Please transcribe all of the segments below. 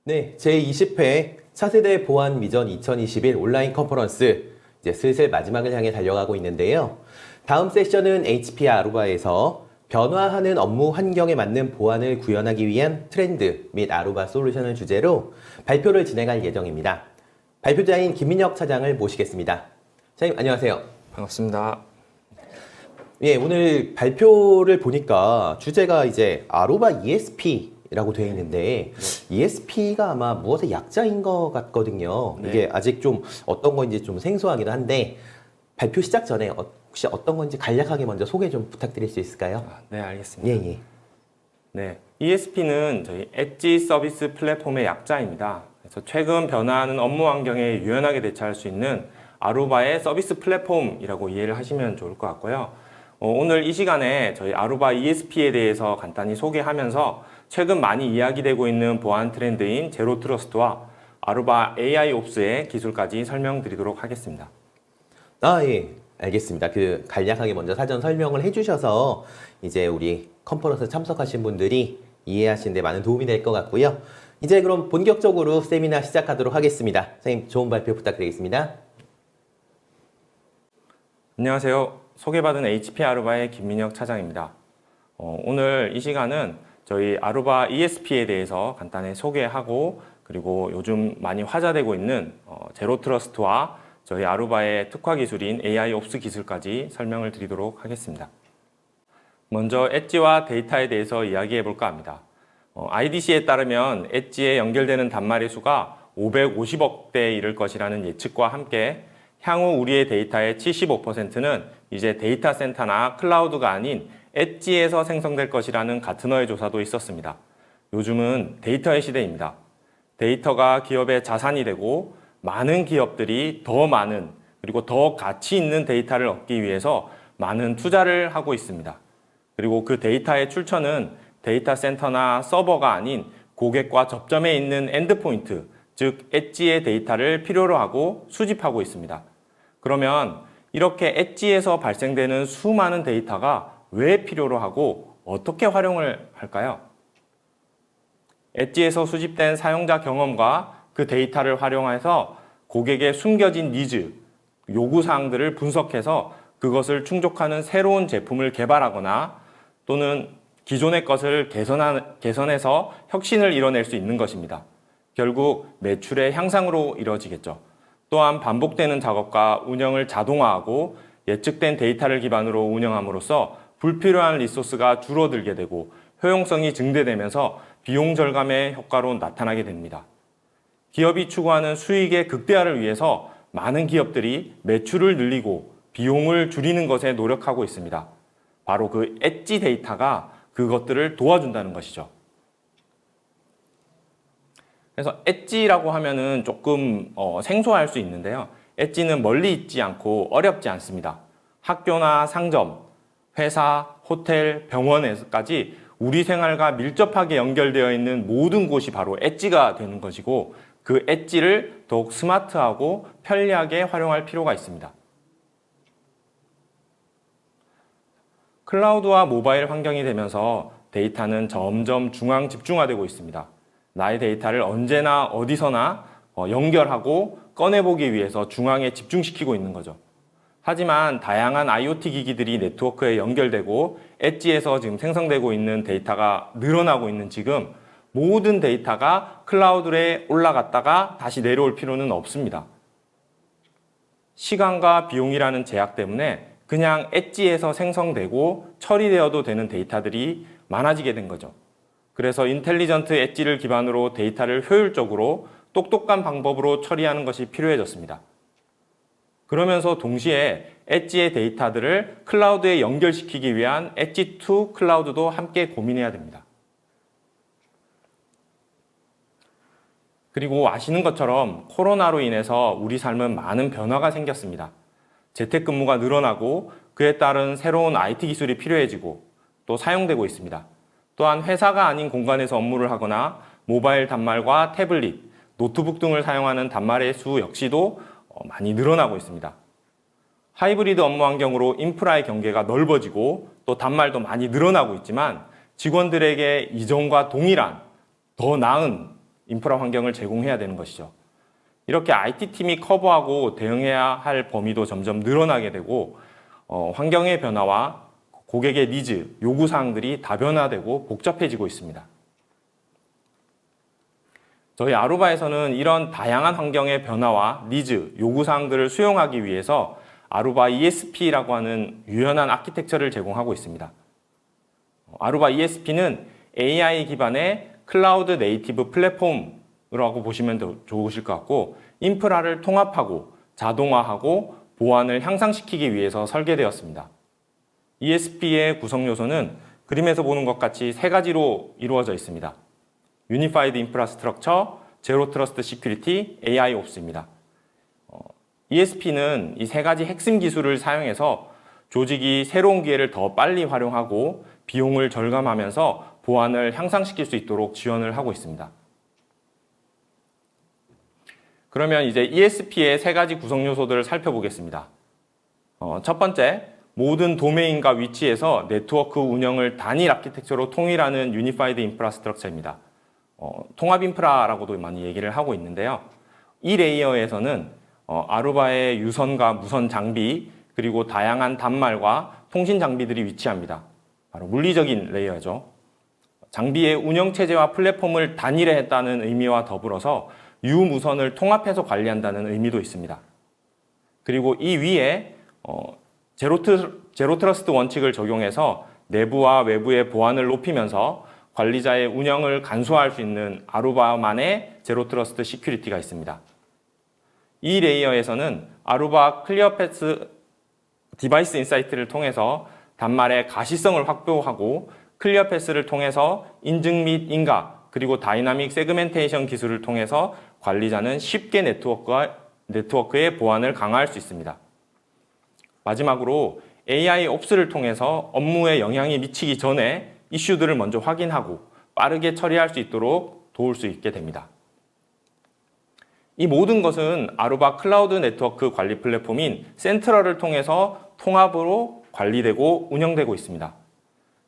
네, 제20회 차세대 보안 미전 2021 온라인 컨퍼런스 이제 슬슬 마지막을 향해 달려가고 있는데요. 다음 세션은 HP 아루바에서 변화하는 업무 환경에 맞는 보안을 구현하기 위한 트렌드 및 아루바 솔루션을 주제로 발표를 진행할 예정입니다. 발표자인 김민혁 차장을 모시겠습니다. 차장님, 안녕하세요. 반갑습니다. 예, 오늘 발표를 보니까 주제가 이제 아루바 ESP라고 되어 있는데 ESP가 아마 무엇의 약자인 것 같거든요. 네. 이게 아직 좀 어떤 건지 좀 생소하기도 한데 발표 시작 전에 혹시 어떤 건지 간략하게 먼저 소개 좀 부탁드릴 수 있을까요? 네, 알겠습니다. 예. 네, ESP는 저희 엣지 서비스 플랫폼의 약자입니다. 그래서 최근 변화하는 업무 환경에 유연하게 대처할 수 있는 아루바의 서비스 플랫폼이라고 이해를 하시면 좋을 것 같고요. 오늘 이 시간에 저희 아루바 ESP에 대해서 간단히 소개하면서 최근 많이 이야기되고 있는 보안 트렌드인 제로 트러스트와 아루바 AI 옵스의 기술까지 설명드리도록 하겠습니다. 예. 알겠습니다. 그 간략하게 먼저 사전 설명을 해주셔서 이제 우리 컨퍼런스 참석하신 분들이 이해하시는 데 많은 도움이 될 것 같고요. 이제 그럼 본격적으로 세미나 시작하도록 하겠습니다. 선생님, 좋은 발표 부탁드리겠습니다. 안녕하세요. 소개받은 HP 아루바의 김민혁 차장입니다. 오늘 이 시간은 저희 아루바 ESP에 대해서 간단히 소개하고 그리고 요즘 많이 화제되고 있는 제로 트러스트와 저희 아루바의 특화 기술인 AI 옵스 기술까지 설명을 드리도록 하겠습니다. 먼저 엣지와 데이터에 대해서 이야기해 볼까 합니다. IDC에 따르면 엣지에 연결되는 단말의 수가 550억대에 이를 것이라는 예측과 함께 향후 우리의 데이터의 75%는 이제 데이터 센터나 클라우드가 아닌 엣지에서 생성될 것이라는 가트너의 조사도 있었습니다. 요즘은 데이터의 시대입니다. 데이터가 기업의 자산이 되고 많은 기업들이 더 많은 그리고 더 가치 있는 데이터를 얻기 위해서 많은 투자를 하고 있습니다. 그리고 그 데이터의 출처는 데이터 센터나 서버가 아닌 고객과 접점에 있는 엔드포인트, 즉 엣지의 데이터를 필요로 하고 수집하고 있습니다. 그러면 이렇게 엣지에서 발생되는 수많은 데이터가 왜 필요로 하고 어떻게 활용을 할까요? 엣지에서 수집된 사용자 경험과 그 데이터를 활용해서 고객의 숨겨진 니즈, 요구사항들을 분석해서 그것을 충족하는 새로운 제품을 개발하거나 또는 기존의 것을 개선해서 혁신을 이뤄낼 수 있는 것입니다. 결국 매출의 향상으로 이루어지겠죠. 또한 반복되는 작업과 운영을 자동화하고 예측된 데이터를 기반으로 운영함으로써 불필요한 리소스가 줄어들게 되고 효용성이 증대되면서 비용 절감의 효과로 나타나게 됩니다. 기업이 추구하는 수익의 극대화를 위해서 많은 기업들이 매출을 늘리고 비용을 줄이는 것에 노력하고 있습니다. 바로 그 엣지 데이터가 그것들을 도와준다는 것이죠. 그래서 엣지라고 하면은 조금 생소할 수 있는데요. 엣지는 멀리 있지 않고 어렵지 않습니다. 학교나 상점, 회사, 호텔, 병원에까지 우리 생활과 밀접하게 연결되어 있는 모든 곳이 바로 엣지가 되는 것이고 그 엣지를 더욱 스마트하고 편리하게 활용할 필요가 있습니다. 클라우드와 모바일 환경이 되면서 데이터는 점점 중앙 집중화되고 있습니다. 나의 데이터를 언제나 어디서나 연결하고 꺼내보기 위해서 중앙에 집중시키고 있는 거죠. 하지만 다양한 IoT 기기들이 네트워크에 연결되고 엣지에서 지금 생성되고 있는 데이터가 늘어나고 있는 지금 모든 데이터가 클라우드에 올라갔다가 다시 내려올 필요는 없습니다. 시간과 비용이라는 제약 때문에 그냥 엣지에서 생성되고 처리되어도 되는 데이터들이 많아지게 된 거죠. 그래서 인텔리전트 엣지를 기반으로 데이터를 효율적으로 똑똑한 방법으로 처리하는 것이 필요해졌습니다. 그러면서 동시에 엣지의 데이터들을 클라우드에 연결시키기 위한 엣지 투 클라우드도 함께 고민해야 됩니다. 그리고 아시는 것처럼 코로나로 인해서 우리 삶은 많은 변화가 생겼습니다. 재택근무가 늘어나고 그에 따른 새로운 IT 기술이 필요해지고 또 사용되고 있습니다. 또한 회사가 아닌 공간에서 업무를 하거나 모바일 단말과 태블릿, 노트북 등을 사용하는 단말의 수 역시도 많이 늘어나고 있습니다. 하이브리드 업무 환경으로 인프라의 경계가 넓어지고 또 단말도 많이 늘어나고 있지만 직원들에게 이전과 동일한 더 나은 인프라 환경을 제공해야 되는 것이죠. 이렇게 IT팀이 커버하고 대응해야 할 범위도 점점 늘어나게 되고 환경의 변화와 고객의 니즈, 요구사항들이 다변화되고 복잡해지고 있습니다. 저희 아루바에서는 이런 다양한 환경의 변화와 니즈, 요구사항들을 수용하기 위해서 아루바 ESP라고 하는 유연한 아키텍처를 제공하고 있습니다. 아루바 ESP는 AI 기반의 클라우드 네이티브 플랫폼이라고 보시면 더 좋으실 것 같고, 인프라를 통합하고 자동화하고 보안을 향상시키기 위해서 설계되었습니다. ESP의 구성 요소는 그림에서 보는 것 같이 세 가지로 이루어져 있습니다. 유니파이드 인프라스트럭처, 제로 트러스트 시큐리티, AI 옵스입니다. ESP는 이 세 가지 핵심 기술을 사용해서 조직이 새로운 기회를 더 빨리 활용하고 비용을 절감하면서 보안을 향상시킬 수 있도록 지원을 하고 있습니다. 그러면 이제 ESP의 세 가지 구성 요소들을 살펴보겠습니다. 첫 번째, 모든 도메인과 위치에서 네트워크 운영을 단일 아키텍처로 통일하는 유니파이드 인프라스트럭처입니다. 통합 인프라라고도 많이 얘기를 하고 있는데요. 이 레이어에서는 아루바의 유선과 무선 장비, 그리고 다양한 단말과 통신 장비들이 위치합니다. 바로 물리적인 레이어죠. 장비의 운영 체제와 플랫폼을 단일화했다는 의미와 더불어서 유무선을 통합해서 관리한다는 의미도 있습니다. 그리고 이 위에 제로 트러스트 원칙을 적용해서 내부와 외부의 보안을 높이면서 관리자의 운영을 간소화할 수 있는 아루바만의 제로 트러스트 시큐리티가 있습니다. 이 레이어에서는 아루바 클리어패스 디바이스 인사이트를 통해서 단말의 가시성을 확보하고 클리어패스를 통해서 인증 및 인가, 그리고 다이나믹 세그멘테이션 기술을 통해서 관리자는 쉽게 네트워크의 보안을 강화할 수 있습니다. 마지막으로 AI 옵스를 통해서 업무에 영향이 미치기 전에 이슈들을 먼저 확인하고 빠르게 처리할 수 있도록 도울 수 있게 됩니다. 이 모든 것은 아루바 클라우드 네트워크 관리 플랫폼인 센트럴을 통해서 통합으로 관리되고 운영되고 있습니다.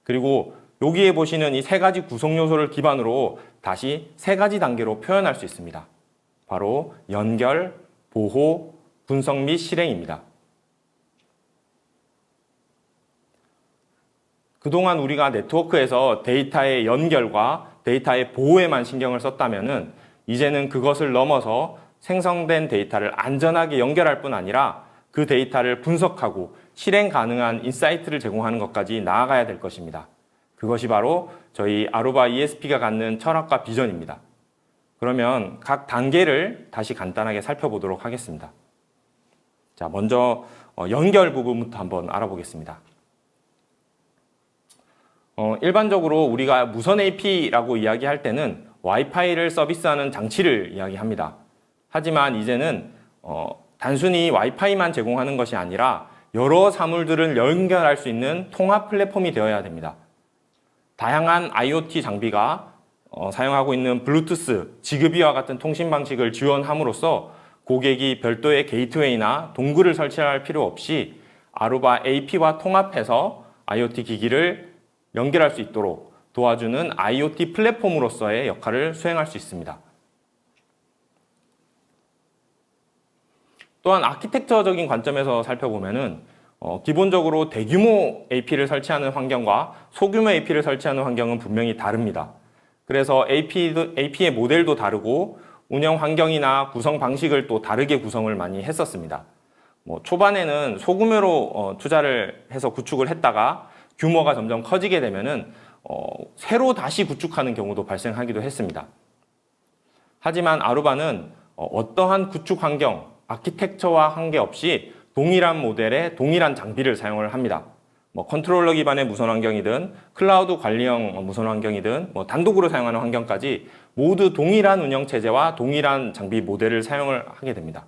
그리고 여기에 보시는 이 세 가지 구성 요소를 기반으로 다시 세 가지 단계로 표현할 수 있습니다. 바로 연결, 보호, 분석 및 실행입니다. 그동안 우리가 네트워크에서 데이터의 연결과 데이터의 보호에만 신경을 썼다면은 이제는 그것을 넘어서 생성된 데이터를 안전하게 연결할 뿐 아니라 그 데이터를 분석하고 실행 가능한 인사이트를 제공하는 것까지 나아가야 될 것입니다. 그것이 바로 저희 아루바 ESP가 갖는 철학과 비전입니다. 그러면 각 단계를 다시 간단하게 살펴보도록 하겠습니다. 자, 먼저 연결 부분부터 한번 알아보겠습니다. 일반적으로 우리가 무선 AP라고 이야기할 때는 와이파이를 서비스하는 장치를 이야기합니다. 하지만 이제는 단순히 와이파이만 제공하는 것이 아니라 여러 사물들을 연결할 수 있는 통합 플랫폼이 되어야 됩니다. 다양한 IoT 장비가 사용하고 있는 블루투스, 지그비와 같은 통신 방식을 지원함으로써 고객이 별도의 게이트웨이나 동굴을 설치할 필요 없이 아루바 AP와 통합해서 IoT 기기를 연결할 수 있도록 도와주는 IoT 플랫폼으로서의 역할을 수행할 수 있습니다. 또한 아키텍처적인 관점에서 살펴보면은 기본적으로 대규모 AP를 설치하는 환경과 소규모 AP를 설치하는 환경은 분명히 다릅니다. 그래서 AP의 모델도 다르고 운영 환경이나 구성 방식을 또 다르게 구성을 많이 했었습니다. 초반에는 소규모로 투자를 해서 구축을 했다가 규모가 점점 커지게 되면은 새로 다시 구축하는 경우도 발생하기도 했습니다. 하지만 아루바는 어떠한 구축 환경, 아키텍처와 관계없이 동일한 모델의 동일한 장비를 사용을 합니다. 컨트롤러 기반의 무선 환경이든 클라우드 관리형 무선 환경이든 단독으로 사용하는 환경까지 모두 동일한 운영 체제와 동일한 장비 모델을 사용을 하게 됩니다.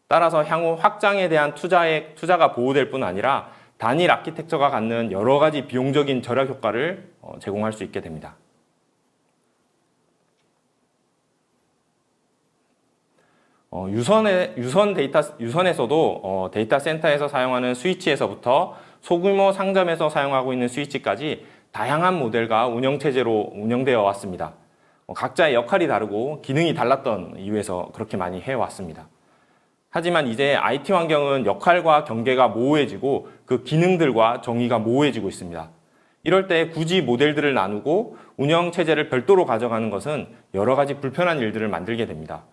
따라서 향후 확장에 대한 투자가 보호될 뿐 아니라 단일 아키텍처가 갖는 여러 가지 비용적인 절약 효과를 제공할 수 있게 됩니다. 유선에서도 데이터 센터에서 사용하는 스위치에서부터 소규모 상점에서 사용하고 있는 스위치까지 다양한 모델과 운영체제로 운영되어 왔습니다. 각자의 역할이 다르고 기능이 달랐던 이유에서 그렇게 많이 해왔습니다. 하지만 이제 IT 환경은 역할과 경계가 모호해지고 그 기능들과 정의가 모호해지고 있습니다. 이럴 때 굳이 모델들을 나누고 운영 체제를 별도로 가져가는 것은 여러 가지 불편한 일들을 만들게 됩니다.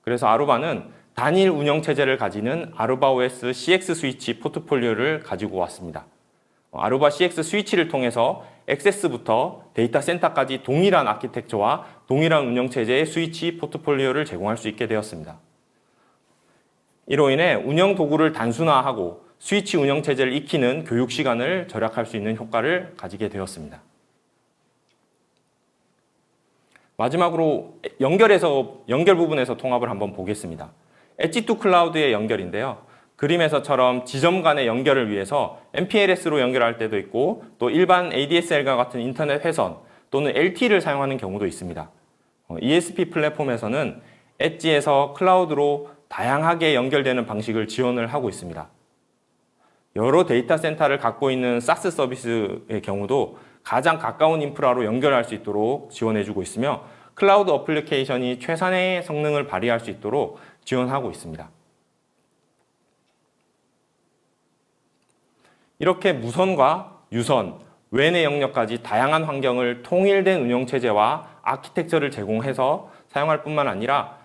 그래서 아루바는 단일 운영 체제를 가지는 아루바 OS CX 스위치 포트폴리오를 가지고 왔습니다. 아루바 CX 스위치를 통해서 액세스부터 데이터 센터까지 동일한 아키텍처와 동일한 운영 체제의 스위치 포트폴리오를 제공할 수 있게 되었습니다. 이로 인해 운영 도구를 단순화하고 스위치 운영 체제를 익히는 교육 시간을 절약할 수 있는 효과를 가지게 되었습니다. 마지막으로 연결 부분에서 통합을 한번 보겠습니다. 엣지 투 클라우드의 연결인데요. 그림에서처럼 지점 간의 연결을 위해서 MPLS로 연결할 때도 있고 또 일반 ADSL과 같은 인터넷 회선 또는 LTE를 사용하는 경우도 있습니다. ESP 플랫폼에서는 엣지에서 클라우드로 다양하게 연결되는 방식을 지원을 하고 있습니다. 여러 데이터 센터를 갖고 있는 SaaS 서비스의 경우도 가장 가까운 인프라로 연결할 수 있도록 지원해주고 있으며 클라우드 어플리케이션이 최선의 성능을 발휘할 수 있도록 지원하고 있습니다. 이렇게 무선과 유선, 외내 영역까지 다양한 환경을 통일된 운영체제와 아키텍처를 제공해서 사용할 뿐만 아니라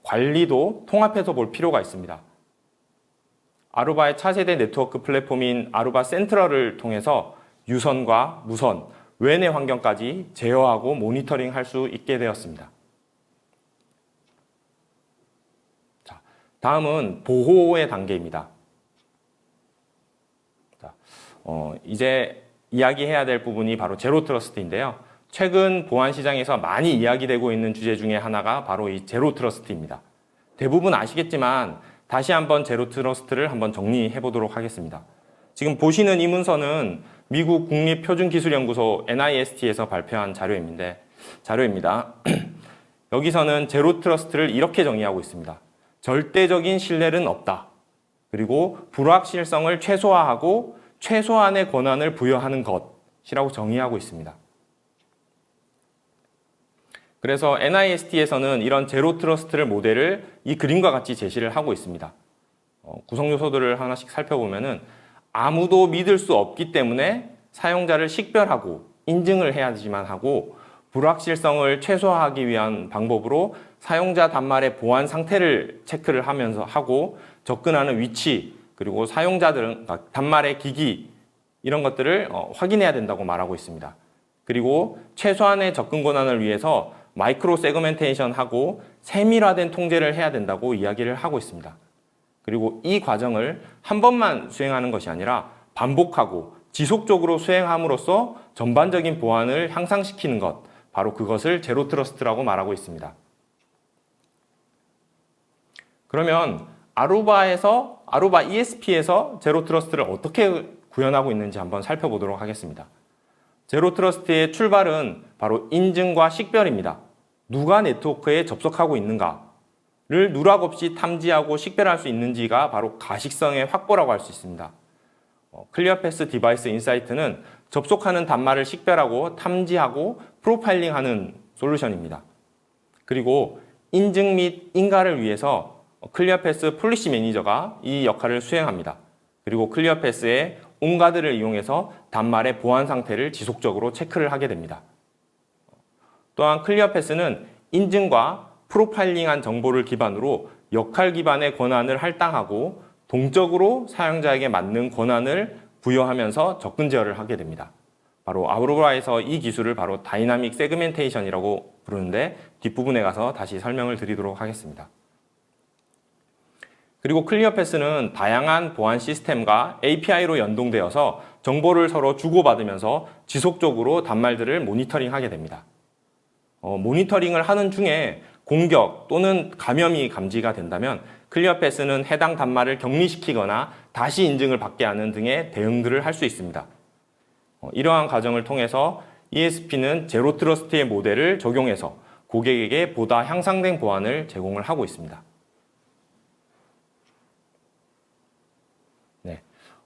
관리도 통합해서 볼 필요가 있습니다. 아루바의 차세대 네트워크 플랫폼인 아루바 센트럴을 통해서 유선과 무선, 외내 환경까지 제어하고 모니터링할 수 있게 되었습니다. 자, 다음은 보호의 단계입니다. 자, 이제 이야기해야 될 부분이 바로 제로 트러스트인데요. 최근 보안 시장에서 많이 이야기되고 있는 주제 중에 하나가 바로 이 제로 트러스트입니다. 대부분 아시겠지만 다시 한번 제로 트러스트를 한번 정리해 보도록 하겠습니다. 지금 보시는 이 문서는 미국 국립표준기술연구소 NIST에서 발표한 자료입니다. 여기서는 제로 트러스트를 이렇게 정의하고 있습니다. 절대적인 신뢰는 없다. 그리고 불확실성을 최소화하고 최소한의 권한을 부여하는 것이라고 정의하고 있습니다. 그래서 NIST에서는 이런 제로 트러스트를 모델을 이 그림과 같이 제시를 하고 있습니다. 구성 요소들을 하나씩 살펴보면은 아무도 믿을 수 없기 때문에 사용자를 식별하고 인증을 해야지만 하고 불확실성을 최소화하기 위한 방법으로 사용자 단말의 보안 상태를 체크를 하면서 하고 접근하는 위치 그리고 사용자들은 단말의 기기 이런 것들을 확인해야 된다고 말하고 있습니다. 그리고 최소한의 접근 권한을 위해서 마이크로 세그멘테이션하고 세밀화된 통제를 해야 된다고 이야기를 하고 있습니다. 그리고 이 과정을 한 번만 수행하는 것이 아니라 반복하고 지속적으로 수행함으로써 전반적인 보안을 향상시키는 것, 바로 그것을 제로 트러스트라고 말하고 있습니다. 그러면 아루바 ESP에서 제로 트러스트를 어떻게 구현하고 있는지 한번 살펴보도록 하겠습니다. 제로 트러스트의 출발은 바로 인증과 식별입니다. 누가 네트워크에 접속하고 있는가를 누락 없이 탐지하고 식별할 수 있는지가 바로 가식성의 확보라고 할 수 있습니다. 클리어패스 디바이스 인사이트는 접속하는 단말을 식별하고 탐지하고 프로파일링하는 솔루션입니다. 그리고 인증 및 인가를 위해서 클리어패스 폴리시 매니저가 이 역할을 수행합니다. 그리고 클리어패스의 온가드를 이용해서 단말의 보안 상태를 지속적으로 체크를 하게 됩니다. 또한 클리어패스는 인증과 프로파일링한 정보를 기반으로 역할 기반의 권한을 할당하고 동적으로 사용자에게 맞는 권한을 부여하면서 접근 제어를 하게 됩니다. 바로 아루바에서 이 기술을 바로 다이나믹 세그멘테이션이라고 부르는데 뒷부분에 가서 다시 설명을 드리도록 하겠습니다. 그리고 클리어패스는 다양한 보안 시스템과 API로 연동되어서 정보를 서로 주고받으면서 지속적으로 단말들을 모니터링하게 됩니다. 모니터링을 하는 중에 공격 또는 감염이 감지가 된다면 클리어패스는 해당 단말을 격리시키거나 다시 인증을 받게 하는 등의 대응들을 할 수 있습니다. 이러한 과정을 통해서 ESP는 제로 트러스트의 모델을 적용해서 고객에게 보다 향상된 보안을 제공을 하고 있습니다.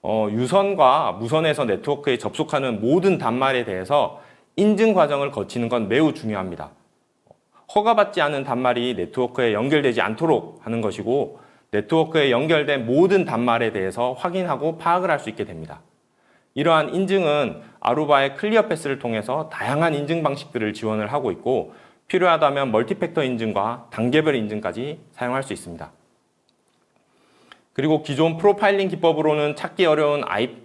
유선과 무선에서 네트워크에 접속하는 모든 단말에 대해서 인증 과정을 거치는 건 매우 중요합니다. 허가받지 않은 단말이 네트워크에 연결되지 않도록 하는 것이고 네트워크에 연결된 모든 단말에 대해서 확인하고 파악을 할 수 있게 됩니다. 이러한 인증은 아루바의 클리어 패스를 통해서 다양한 인증 방식들을 지원을 하고 있고 필요하다면 멀티팩터 인증과 단계별 인증까지 사용할 수 있습니다. 그리고 기존 프로파일링 기법으로는 찾기 어려운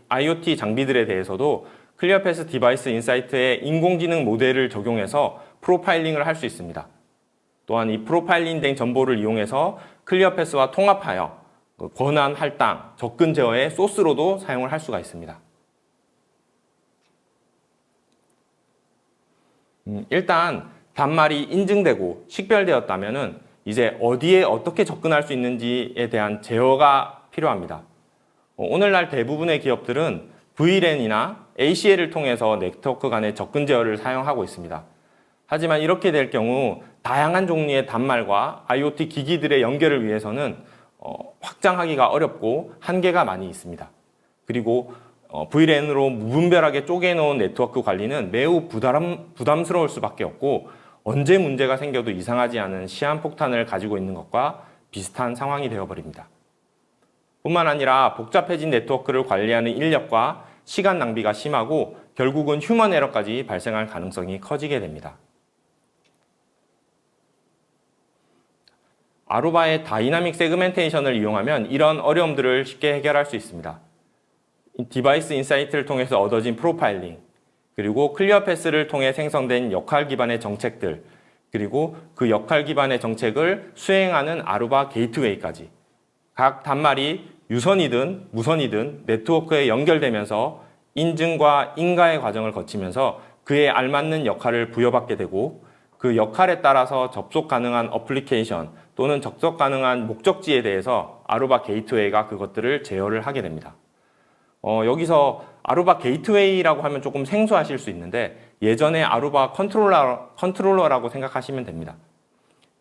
IoT 장비들에 대해서도 클리어 패스 디바이스 인사이트의 인공지능 모델을 적용해서 프로파일링을 할 수 있습니다. 또한 이 프로파일링된 정보를 이용해서 클리어 패스와 통합하여 권한 할당, 접근 제어의 소스로도 사용을 할 수가 있습니다. 일단 단말이 인증되고 식별되었다면 이제 어디에 어떻게 접근할 수 있는지에 대한 제어가 필요합니다. 오늘날 대부분의 기업들은 VLAN이나 ACL을 통해서 네트워크 간의 접근 제어를 사용하고 있습니다. 하지만 이렇게 될 경우 다양한 종류의 단말과 IoT 기기들의 연결을 위해서는 확장하기가 어렵고 한계가 많이 있습니다. 그리고 VLAN으로 무분별하게 쪼개놓은 네트워크 관리는 매우 부담스러울 수밖에 없고 언제 문제가 생겨도 이상하지 않은 시한폭탄을 가지고 있는 것과 비슷한 상황이 되어버립니다. 뿐만 아니라 복잡해진 네트워크를 관리하는 인력과 시간 낭비가 심하고 결국은 휴먼 에러까지 발생할 가능성이 커지게 됩니다. 아루바의 다이나믹 세그멘테이션을 이용하면 이런 어려움들을 쉽게 해결할 수 있습니다. 디바이스 인사이트를 통해서 얻어진 프로파일링, 그리고 클리어 패스를 통해 생성된 역할 기반의 정책들, 그리고 그 역할 기반의 정책을 수행하는 아루바 게이트웨이까지 각 단말이 유선이든 무선이든 네트워크에 연결되면서 인증과 인가의 과정을 거치면서 그에 알맞는 역할을 부여받게 되고 그 역할에 따라서 접속 가능한 어플리케이션 또는 접속 가능한 목적지에 대해서 아루바 게이트웨이가 그것들을 제어를 하게 됩니다. 여기서 아루바 게이트웨이라고 하면 조금 생소하실 수 있는데 예전에 아루바 컨트롤러라고 생각하시면 됩니다.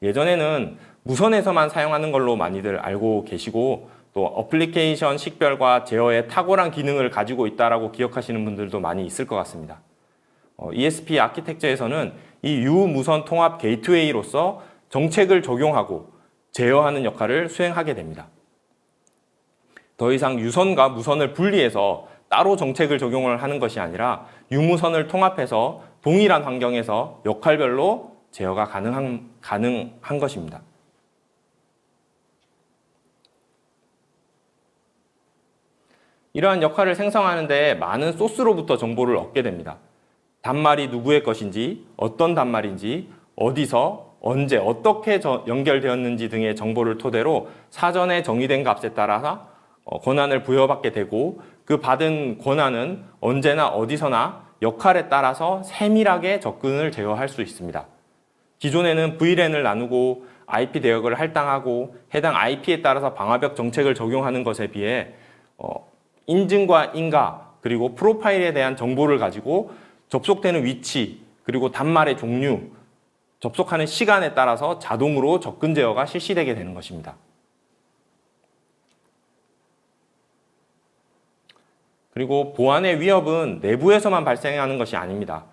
예전에는 무선에서만 사용하는 걸로 많이들 알고 계시고 또 어플리케이션 식별과 제어에 탁월한 기능을 가지고 있다라고 기억하시는 분들도 많이 있을 것 같습니다. ESP 아키텍처에서는 이 유무선 통합 게이트웨이로서 정책을 적용하고 제어하는 역할을 수행하게 됩니다. 더 이상 유선과 무선을 분리해서 따로 정책을 적용을 하는 것이 아니라 유무선을 통합해서 동일한 환경에서 역할별로 제어가 가능한 것입니다. 이러한 역할을 생성하는 데 많은 소스로부터 정보를 얻게 됩니다. 단말이 누구의 것인지, 어떤 단말인지, 어디서, 언제, 어떻게 연결되었는지 등의 정보를 토대로 사전에 정의된 값에 따라서 권한을 부여받게 되고 그 받은 권한은 언제나 어디서나 역할에 따라서 세밀하게 접근을 제어할 수 있습니다. 기존에는 VLAN을 나누고 IP 대역을 할당하고 해당 IP에 따라서 방화벽 정책을 적용하는 것에 비해 인증과 인가 그리고 프로파일에 대한 정보를 가지고 접속되는 위치 그리고 단말의 종류, 접속하는 시간에 따라서 자동으로 접근 제어가 실시되게 되는 것입니다. 그리고 보안의 위협은 내부에서만 발생하는 것이 아닙니다.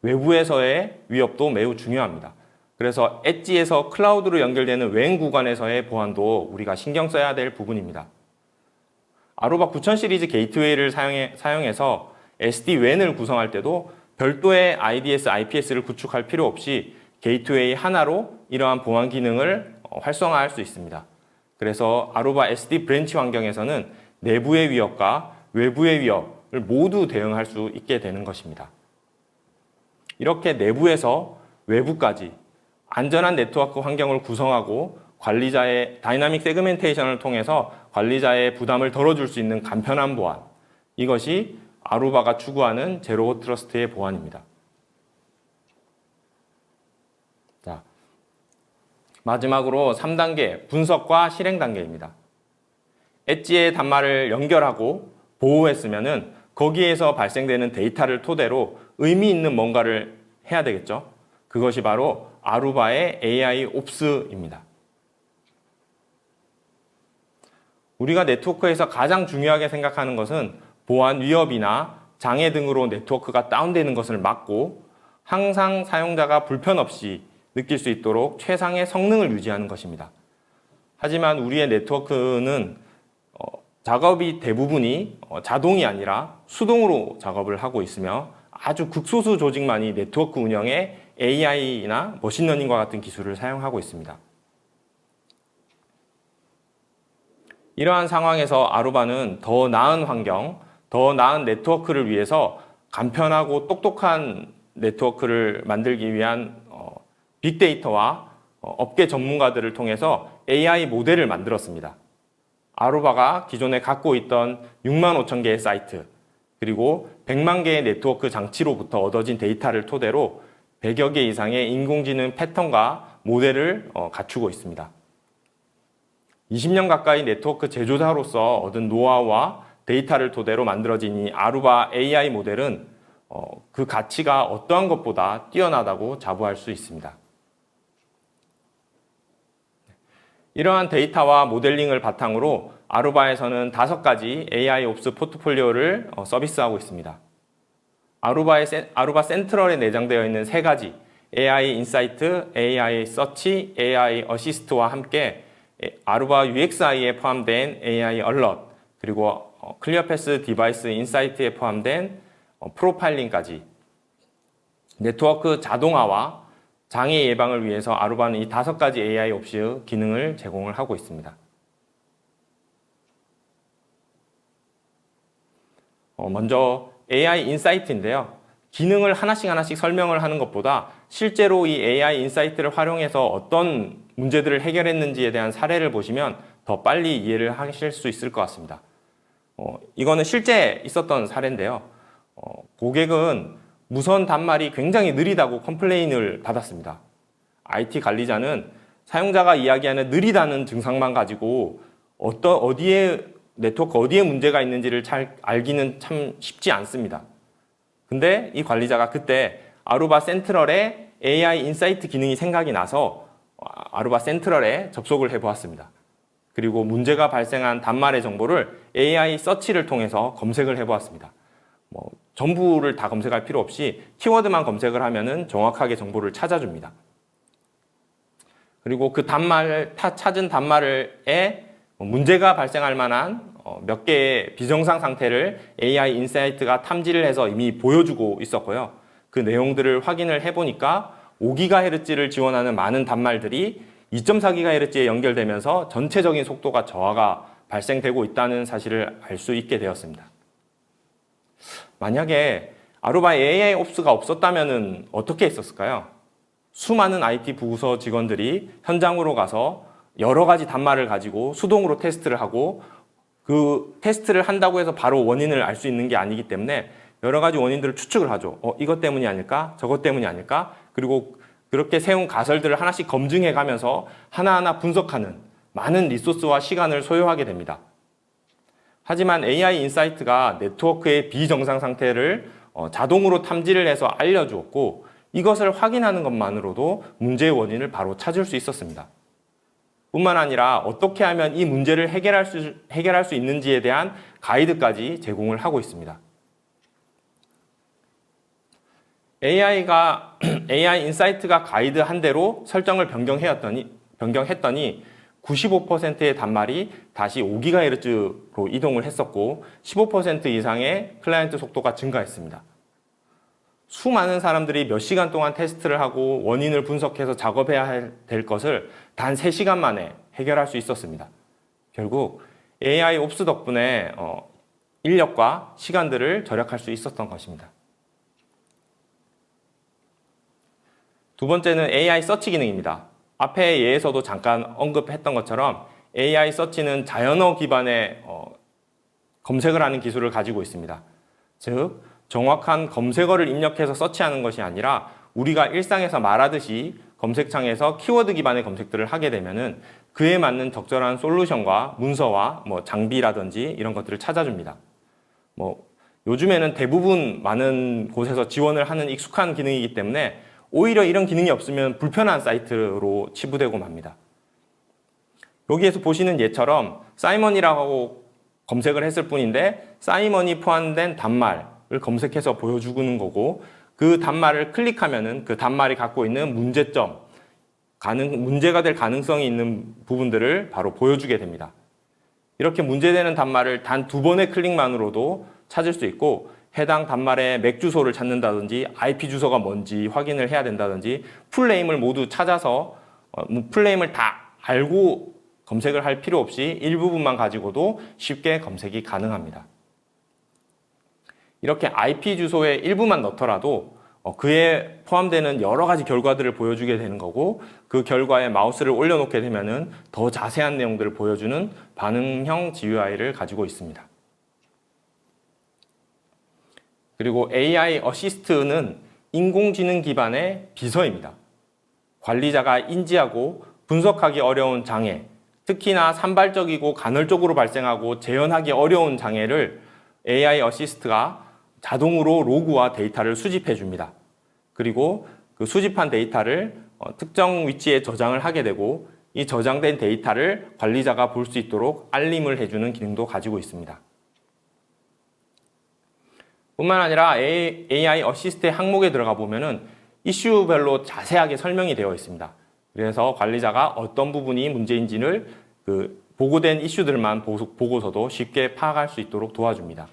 외부에서의 위협도 매우 중요합니다. 그래서 엣지에서 클라우드로 연결되는 웬 구간에서의 보안도 우리가 신경 써야 될 부분입니다. 아루바 9000 시리즈 게이트웨이를 사용해서 SD-WAN을 구성할 때도 별도의 IDS, IPS를 구축할 필요 없이 게이트웨이 하나로 이러한 보안 기능을 활성화할 수 있습니다. 그래서 아루바 SD 브랜치 환경에서는 내부의 위협과 외부의 위협을 모두 대응할 수 있게 되는 것입니다. 이렇게 내부에서 외부까지 안전한 네트워크 환경을 구성하고 관리자의 다이나믹 세그멘테이션을 통해서 관리자의 부담을 덜어줄 수 있는 간편한 보안, 이것이 아루바가 추구하는 제로 트러스트의 보안입니다. 자, 마지막으로 3단계 분석과 실행 단계입니다. 엣지의 단말을 연결하고 보호했으면은 거기에서 발생되는 데이터를 토대로 의미 있는 뭔가를 해야 되겠죠. 그것이 바로 아루바의 AI 옵스입니다. 우리가 네트워크에서 가장 중요하게 생각하는 것은 보안 위협이나 장애 등으로 네트워크가 다운되는 것을 막고 항상 사용자가 불편 없이 느낄 수 있도록 최상의 성능을 유지하는 것입니다. 하지만 우리의 네트워크는 작업이 대부분이 자동이 아니라 수동으로 작업을 하고 있으며 아주 극소수 조직만이 네트워크 운영에 AI나 머신러닝과 같은 기술을 사용하고 있습니다. 이러한 상황에서 아루바는 더 나은 환경, 더 나은 네트워크를 위해서 간편하고 똑똑한 네트워크를 만들기 위한 빅데이터와 업계 전문가들을 통해서 AI 모델을 만들었습니다. 아루바가 기존에 갖고 있던 6만 5천 개의 사이트, 그리고 100만 개의 네트워크 장치로부터 얻어진 데이터를 토대로 100여 개 이상의 인공지능 패턴과 모델을 갖추고 있습니다. 20년 가까이 네트워크 제조자로서 얻은 노하우와 데이터를 토대로 만들어진 이 아루바 AI 모델은 그 가치가 어떠한 것보다 뛰어나다고 자부할 수 있습니다. 이러한 데이터와 모델링을 바탕으로 아루바에서는 5가지 AI 옵스 포트폴리오를 서비스하고 있습니다. 아루바 센트럴에 내장되어 있는 3가지 AI 인사이트, AI 서치, AI 어시스트와 함께 아루바 UXI에 포함된 AI 얼럿, 그리고 클리어패스 디바이스 인사이트에 포함된 프로파일링까지 네트워크 자동화와 장애 예방을 위해서 아루바는 이 5가지 AI 옵스 기능을 제공을 하고 있습니다. 먼저 AI 인사이트인데요. 기능을 하나씩 설명을 하는 것보다 실제로 이 AI 인사이트를 활용해서 어떤 문제들을 해결했는지에 대한 사례를 보시면 더 빨리 이해를 하실 수 있을 것 같습니다. 이거는 실제 있었던 사례인데요. 고객은 무선 단말이 굉장히 느리다고 컴플레인을 받았습니다. IT 관리자는 사용자가 이야기하는 느리다는 증상만 가지고 네트워크 어디에 문제가 있는지를 잘 알기는 참 쉽지 않습니다. 근데 이 관리자가 그때 아루바 센트럴에 AI 인사이트 기능이 생각이 나서 아루바 센트럴에 접속을 해보았습니다. 그리고 문제가 발생한 단말의 정보를 AI 서치를 통해서 검색을 해보았습니다. 전부를 다 검색할 필요 없이 키워드만 검색을 하면은 정확하게 정보를 찾아줍니다. 그리고 그 찾은 단말에 문제가 발생할 만한 몇 개의 비정상 상태를 AI 인사이트가 탐지를 해서 이미 보여주고 있었고요. 그 내용들을 확인을 해보니까 5GHz를 지원하는 많은 단말들이 2.4GHz에 연결되면서 전체적인 속도가 저하가 발생되고 있다는 사실을 알 수 있게 되었습니다. 만약에 아루바 AI 옵스가 없었다면 어떻게 했었을까요? 수많은 IT 부서 직원들이 현장으로 가서 여러 가지 단말을 가지고 수동으로 테스트를 하고 그 테스트를 한다고 해서 바로 원인을 알 수 있는 게 아니기 때문에 여러 가지 원인들을 추측을 하죠. 이것 때문이 아닐까? 저것 때문이 아닐까? 그리고 그렇게 세운 가설들을 하나씩 검증해 가면서 하나하나 분석하는 많은 리소스와 시간을 소요하게 됩니다. 하지만 AI 인사이트가 네트워크의 비정상 상태를 자동으로 탐지를 해서 알려주었고 이것을 확인하는 것만으로도 문제의 원인을 바로 찾을 수 있었습니다. 뿐만 아니라 어떻게 하면 이 문제를 해결할 수 있는지에 대한 가이드까지 제공을 하고 있습니다. AI 인사이트가 가이드한 대로 설정을 변경했더니 95%의 단말이 다시 5GHz로 이동을 했었고 15% 이상의 클라이언트 속도가 증가했습니다. 수많은 사람들이 몇 시간 동안 테스트를 하고 원인을 분석해서 작업해야 될 것을 단 3시간 만에 해결할 수 있었습니다. 결국 AI 옵스 덕분에 인력과 시간들을 절약할 수 있었던 것입니다. 두 번째는 AI 서치 기능입니다. 앞에 예에서도 잠깐 언급했던 것처럼 AI 서치는 자연어 기반의 검색을 하는 기술을 가지고 있습니다. 즉, 정확한 검색어를 입력해서 서치하는 것이 아니라 우리가 일상에서 말하듯이 검색창에서 키워드 기반의 검색들을 하게 되면은 그에 맞는 적절한 솔루션과 문서와 장비라든지 이런 것들을 찾아줍니다. 요즘에는 대부분 많은 곳에서 지원을 하는 익숙한 기능이기 때문에 오히려 이런 기능이 없으면 불편한 사이트로 치부되고 맙니다. 여기에서 보시는 예처럼 사이먼이라고 검색을 했을 뿐인데 사이먼이 포함된 단말을 검색해서 보여주는 거고 그 단말을 클릭하면은 그 단말이 갖고 있는 문제점, 문제가 될 가능성이 있는 부분들을 바로 보여주게 됩니다. 이렇게 문제되는 단말을 단 2번의 클릭만으로도 찾을 수 있고, 해당 단말의 맥 주소를 찾는다든지 IP 주소가 뭔지 확인을 해야 된다든지 풀네임을 모두 찾아서 풀네임을 다 알고 검색을 할 필요 없이 일부분만 가지고도 쉽게 검색이 가능합니다. 이렇게 IP 주소의 일부만 넣더라도 그에 포함되는 여러 가지 결과들을 보여주게 되는 거고, 그 결과에 마우스를 올려놓게 되면은 더 자세한 내용들을 보여주는 반응형 GUI를 가지고 있습니다. 그리고 AI 어시스트는 인공지능 기반의 비서입니다. 관리자가 인지하고 분석하기 어려운 장애, 특히나 산발적이고 간헐적으로 발생하고 재현하기 어려운 장애를 AI 어시스트가 자동으로 로그와 데이터를 수집해 줍니다. 그리고 그 수집한 데이터를 특정 위치에 저장을 하게 되고, 이 저장된 데이터를 관리자가 볼 수 있도록 알림을 해주는 기능도 가지고 있습니다. 뿐만 아니라 AI 어시스트의 항목에 들어가 보면은 이슈별로 자세하게 설명이 되어 있습니다. 그래서 관리자가 어떤 부분이 문제인지를 보고된 이슈들만 보고서도 쉽게 파악할 수 있도록 도와줍니다.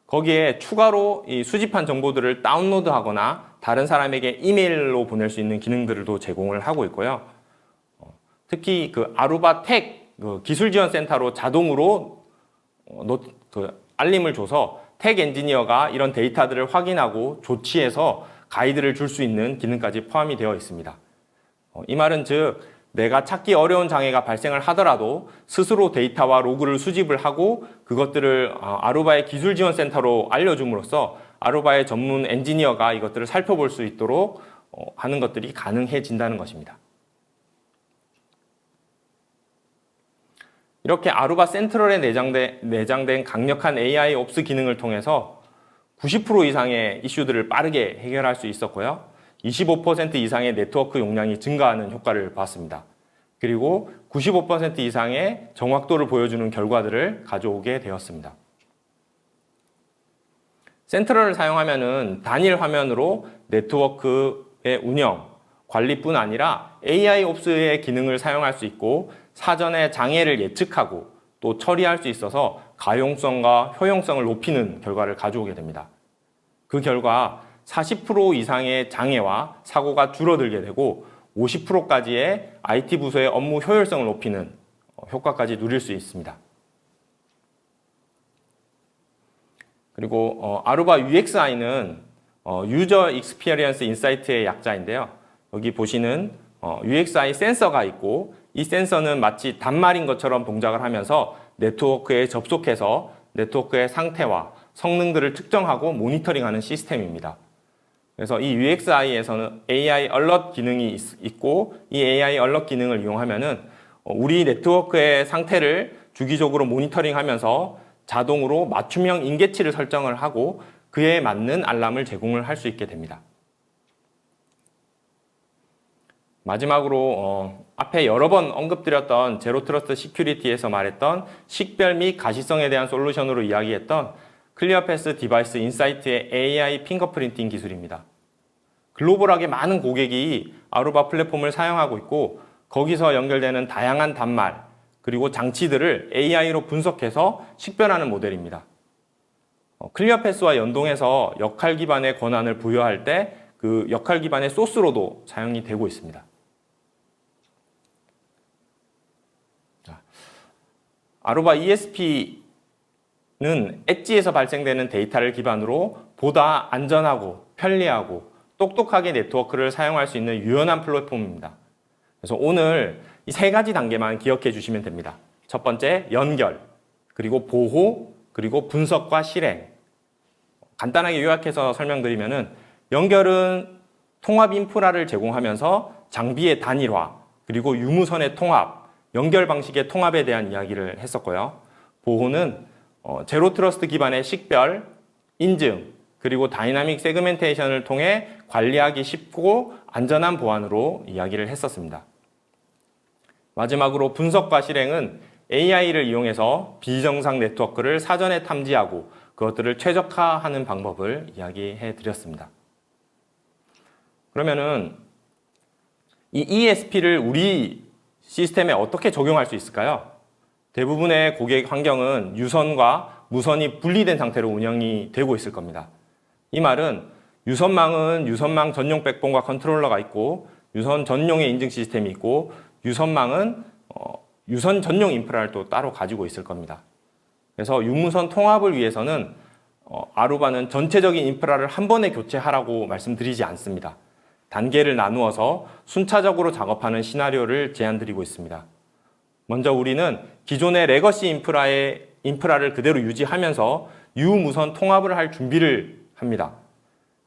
거기에 추가로 이 수집한 정보들을 다운로드하거나 다른 사람에게 이메일로 보낼 수 있는 기능들도 제공을 하고 있고요. 특히 그 아루바 텍 기술지원센터로 자동으로 알림을 줘서 텍 엔지니어가 이런 데이터들을 확인하고 조치해서 가이드를 줄 수 있는 기능까지 포함이 되어 있습니다. 이 말은 즉 내가 찾기 어려운 장애가 발생을 하더라도 스스로 데이터와 로그를 수집을 하고 그것들을 아루바의 기술지원센터로 알려줌으로써 아루바의 전문 엔지니어가 이것들을 살펴볼 수 있도록 하는 것들이 가능해진다는 것입니다. 이렇게 아루바 센트럴에 내장된 강력한 AI 옵스 기능을 통해서 90% 이상의 이슈들을 빠르게 해결할 수 있었고요. 25% 이상의 네트워크 용량이 증가하는 효과를 봤습니다. 그리고 95% 이상의 정확도를 보여주는 결과들을 가져오게 되었습니다. 센트럴을 사용하면은 단일 화면으로 네트워크의 운영, 관리뿐 아니라 AI 옵스의 기능을 사용할 수 있고, 사전에 장애를 예측하고 또 처리할 수 있어서 가용성과 효용성을 높이는 결과를 가져오게 됩니다. 그 결과 40% 이상의 장애와 사고가 줄어들게 되고 50%까지의 IT 부서의 업무 효율성을 높이는 효과까지 누릴 수 있습니다. 그리고 아루바 UXI는 유저 익스피리언스 인사이트의 약자인데요. 여기 보시는 UXI 센서가 있고, 이 센서는 마치 단말인 것처럼 동작을 하면서 네트워크에 접속해서 네트워크의 상태와 성능들을 측정하고 모니터링하는 시스템입니다. 그래서 이 UXI에서는 AI 얼럿 기능이 있고, 이 AI 얼럿 기능을 이용하면은 우리 네트워크의 상태를 주기적으로 모니터링하면서 자동으로 맞춤형 인계치를 설정을 하고 그에 맞는 알람을 제공을 할 수 있게 됩니다. 마지막으로 앞에 여러 번 언급드렸던 제로 트러스트 시큐리티에서 말했던 식별 및 가시성에 대한 솔루션으로 이야기했던 클리어패스 디바이스 인사이트의 AI 핑거프린팅 기술입니다. 글로벌하게 많은 고객이 아루바 플랫폼을 사용하고 있고, 거기서 연결되는 다양한 단말 그리고 장치들을 AI로 분석해서 식별하는 모델입니다. 클리어패스와 연동해서 역할 기반의 권한을 부여할 때 그 역할 기반의 소스로도 사용이 되고 있습니다. 아루바 ESP는 엣지에서 발생되는 데이터를 기반으로 보다 안전하고 편리하고 똑똑하게 네트워크를 사용할 수 있는 유연한 플랫폼입니다. 그래서 오늘 이 3가지 단계만 기억해 주시면 됩니다. 첫 번째, 연결, 그리고 보호, 그리고 분석과 실행. 간단하게 요약해서 설명드리면은, 연결은 통합 인프라를 제공하면서 장비의 단일화, 그리고 유무선의 통합, 연결 방식의 통합에 대한 이야기를 했었고요. 보호는 제로 트러스트 기반의 식별, 인증, 그리고 다이나믹 세그멘테이션을 통해 관리하기 쉽고 안전한 보안으로 이야기를 했었습니다. 마지막으로 분석과 실행은 AI를 이용해서 비정상 네트워크를 사전에 탐지하고 그것들을 최적화하는 방법을 이야기해 드렸습니다. 그러면은 이 ESP를 우리 시스템에 어떻게 적용할 수 있을까요? 대부분의 고객 환경은 유선과 무선이 분리된 상태로 운영이 되고 있을 겁니다. 이 말은 유선망은 유선망 전용 백본과 컨트롤러가 있고 유선 전용의 인증 시스템이 있고 유선망은 유선 전용 인프라를 또 따로 가지고 있을 겁니다. 그래서 유무선 통합을 위해서는 아루바는 전체적인 인프라를 한 번에 교체하라고 말씀드리지 않습니다. 단계를 나누어서 순차적으로 작업하는 시나리오를 제안드리고 있습니다. 먼저 우리는 기존의 레거시 인프라를 그대로 유지하면서 유무선 통합을 할 준비를 합니다.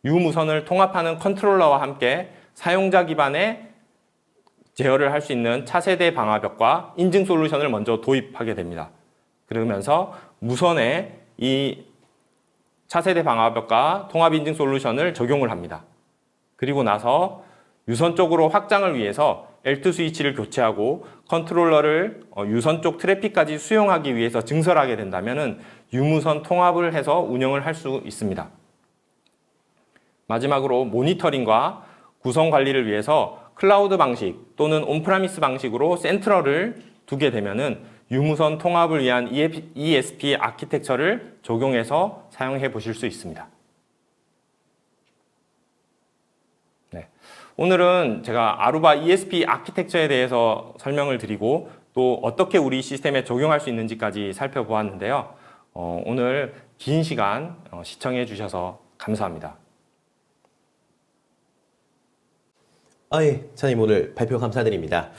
유무선을 통합하는 컨트롤러와 함께 사용자 기반의 제어를 할 수 있는 차세대 방화벽과 인증 솔루션을 먼저 도입하게 됩니다. 그러면서 무선에 이 차세대 방화벽과 통합 인증 솔루션을 적용을 합니다. 그리고 나서 유선 쪽으로 확장을 위해서 L2 스위치를 교체하고 컨트롤러를 유선 쪽 트래픽까지 수용하기 위해서 증설하게 된다면 유무선 통합을 해서 운영을 할 수 있습니다. 마지막으로 모니터링과 구성 관리를 위해서 클라우드 방식 또는 온프라미스 방식으로 센트럴을 두게 되면은 유무선 통합을 위한 ESP 아키텍처를 적용해서 사용해 보실 수 있습니다. 네. 오늘은 제가 아루바 ESP 아키텍처에 대해서 설명을 드리고 또 어떻게 우리 시스템에 적용할 수 있는지까지 살펴보았는데요. 오늘 긴 시간 시청해 주셔서 감사합니다. 예, 차장님 오늘 발표 감사드립니다.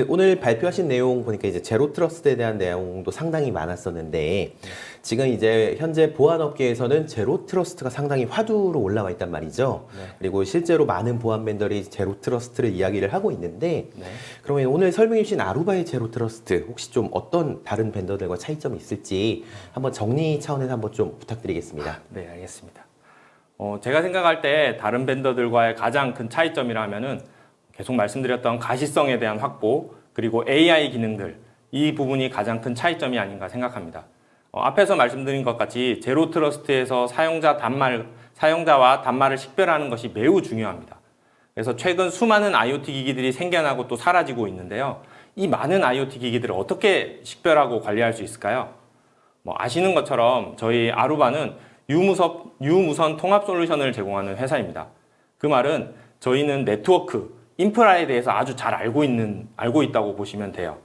오늘 발표하신 내용 보니까 이제 제로 트러스트에 대한 내용도 상당히 많았었는데, 지금 이제 현재 보안업계에서는 제로 트러스트가 상당히 화두로 올라와 있단 말이죠. 네. 그리고 실제로 많은 보안 벤더들이 제로 트러스트를 이야기를 하고 있는데, 네. 그러면 오늘 설명해 주신 아루바의 제로 트러스트, 혹시 좀 어떤 다른 벤더들과 차이점이 있을지 한번 정리 차원에서 한번 좀 부탁드리겠습니다. 네, 알겠습니다. 제가 생각할 때 다른 벤더들과의 가장 큰 차이점이라면은 계속 말씀드렸던 가시성에 대한 확보, 그리고 AI 기능들, 이 부분이 가장 큰 차이점이 아닌가 생각합니다. 앞에서 말씀드린 것 같이 제로 트러스트에서 사용자와 단말을 식별하는 것이 매우 중요합니다. 그래서 최근 수많은 IoT 기기들이 생겨나고 또 사라지고 있는데요. 이 많은 IoT 기기들을 어떻게 식별하고 관리할 수 있을까요? 아시는 것처럼 저희 아루바는 유무선 통합 솔루션을 제공하는 회사입니다. 그 말은 저희는 네트워크, 인프라에 대해서 아주 잘 알고 있다고 보시면 돼요.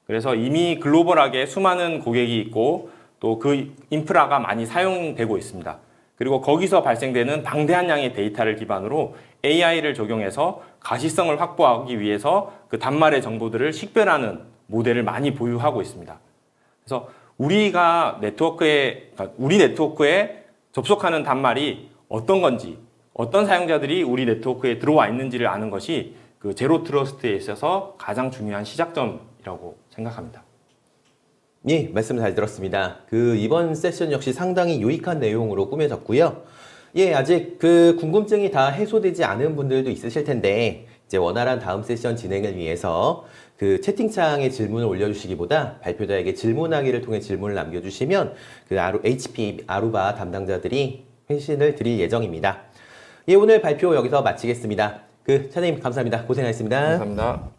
그래서 이미 글로벌하게 수많은 고객이 있고 또 그 인프라가 많이 사용되고 있습니다. 그리고 거기서 발생되는 방대한 양의 데이터를 기반으로 AI를 적용해서 가시성을 확보하기 위해서 그 단말의 정보들을 식별하는 모델을 많이 보유하고 있습니다. 그래서 우리 네트워크에 접속하는 단말이 어떤 건지, 어떤 사용자들이 우리 네트워크에 들어와 있는지를 아는 것이 그 제로 트러스트에 있어서 가장 중요한 시작점이라고 생각합니다. 예, 말씀 잘 들었습니다. 이번 세션 역시 상당히 유익한 내용으로 꾸며졌고요. 예, 아직 궁금증이 다 해소되지 않은 분들도 있으실 텐데, 이제 원활한 다음 세션 진행을 위해서 채팅창에 질문을 올려주시기보다 발표자에게 질문하기를 통해 질문을 남겨주시면 HP 아루바 담당자들이 회신을 드릴 예정입니다. 예, 오늘 발표 여기서 마치겠습니다. 차장님 감사합니다. 고생하셨습니다. 감사합니다.